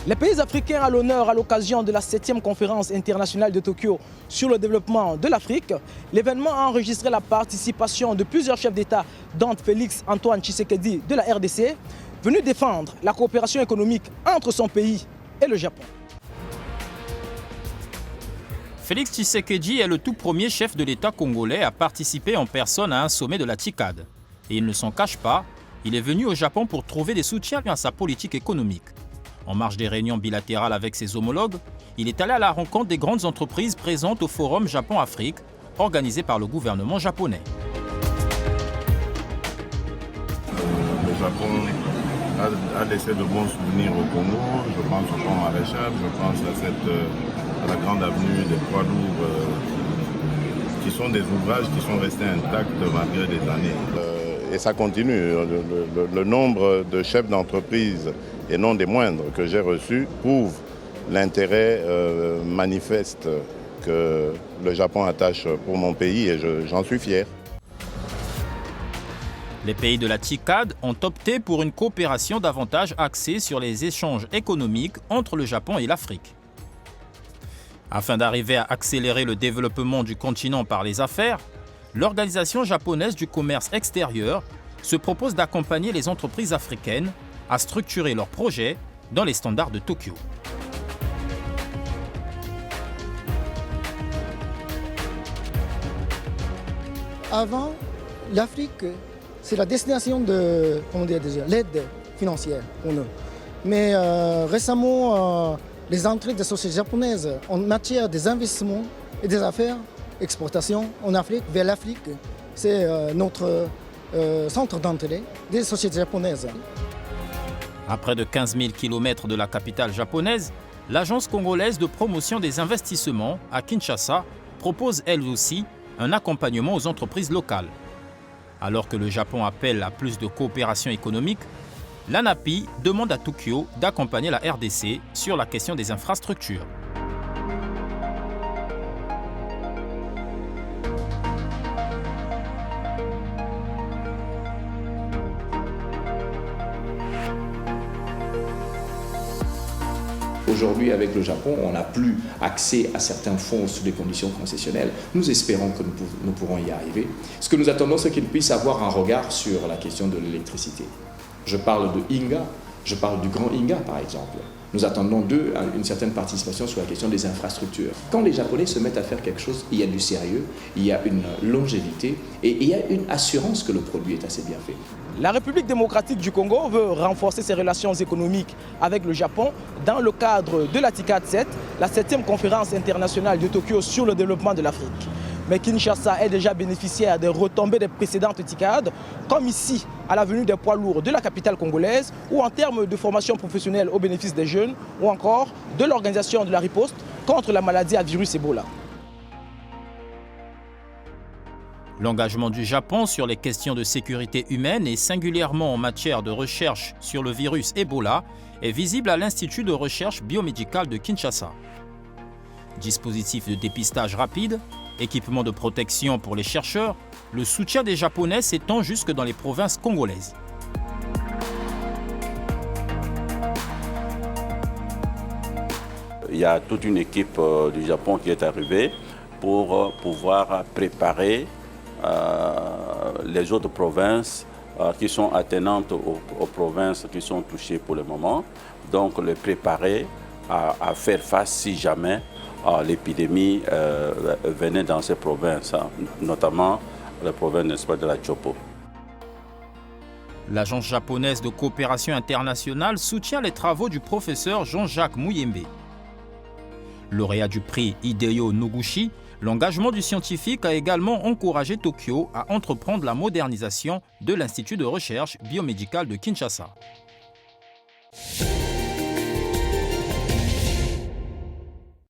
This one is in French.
Les pays africains à l'honneur à l'occasion de la 7e conférence internationale de Tokyo sur le développement de l'Afrique. L'événement a enregistré la participation de plusieurs chefs d'État, dont Félix Antoine Tshisekedi de la RDC, venu défendre la coopération économique entre son pays et le Japon. Félix Tshisekedi est le tout premier chef de l'État congolais à participer en personne à un sommet de la TICAD. Et il ne s'en cache pas, il est venu au Japon pour trouver des soutiens à sa politique économique. En marge des réunions bilatérales avec ses homologues, il est allé à la rencontre des grandes entreprises présentes au Forum Japon-Afrique, organisé par le gouvernement japonais. Le Japon a laissé de bons souvenirs au Congo. Je pense au pont Maréchal, je pense à la grande avenue des poids lourds, qui sont des ouvrages qui sont restés intacts malgré des années. Et ça continue. Le nombre de chefs d'entreprise, et non des moindres, que j'ai reçus, prouve l'intérêt manifeste que le Japon attache pour mon pays et j'en suis fier. Les pays de la TICAD ont opté pour une coopération davantage axée sur les échanges économiques entre le Japon et l'Afrique. Afin d'arriver à accélérer le développement du continent par les affaires, l'Organisation japonaise du commerce extérieur se propose d'accompagner les entreprises africaines à structurer leurs projets dans les standards de Tokyo. Avant, l'Afrique, c'est la destination de l'aide financière pour nous. Mais récemment, les entrées des sociétés japonaises en matière des investissements et des affaires, exportation en Afrique, vers l'Afrique, c'est notre centre d'entrée des sociétés japonaises. À près de 15 000 km de la capitale japonaise, l'Agence congolaise de promotion des investissements à Kinshasa propose elle aussi un accompagnement aux entreprises locales. Alors que le Japon appelle à plus de coopération économique, l'ANAPI demande à Tokyo d'accompagner la RDC sur la question des infrastructures. Aujourd'hui, avec le Japon, on n'a plus accès à certains fonds sous des conditions concessionnelles. Nous espérons que nous pourrons y arriver. Ce que nous attendons, c'est qu'ils puissent avoir un regard sur la question de l'électricité. Je parle de Inga, je parle du Grand Inga, par exemple. Nous attendons d'eux une certaine participation sur la question des infrastructures. Quand les Japonais se mettent à faire quelque chose, il y a du sérieux, il y a une longévité et il y a une assurance que le produit est assez bien fait. La République démocratique du Congo veut renforcer ses relations économiques avec le Japon dans le cadre de la TICAD 7, la 7e conférence internationale de Tokyo sur le développement de l'Afrique. Mais Kinshasa est déjà bénéficiaire des retombées des précédentes TICAD, comme ici, à l'avenue des poids lourds de la capitale congolaise, ou en termes de formation professionnelle au bénéfice des jeunes, ou encore de l'organisation de la riposte contre la maladie à virus Ebola. L'engagement du Japon sur les questions de sécurité humaine et singulièrement en matière de recherche sur le virus Ebola est visible à l'Institut de recherche biomédicale de Kinshasa. Dispositif de dépistage rapide, équipement de protection pour les chercheurs, le soutien des Japonais s'étend jusque dans les provinces congolaises. Il y a toute une équipe du Japon qui est arrivée pour pouvoir préparer les autres provinces qui sont attenantes aux provinces qui sont touchées pour le moment. Donc les préparer à faire face si jamais l'épidémie venait dans ces provinces, notamment la province, n'est-ce pas, de la Chopo. L'Agence japonaise de coopération internationale soutient les travaux du professeur Jean-Jacques Muyembe. Lauréat du prix Hideo Noguchi, l'engagement du scientifique a également encouragé Tokyo à entreprendre la modernisation de l'Institut de recherche biomédicale de Kinshasa.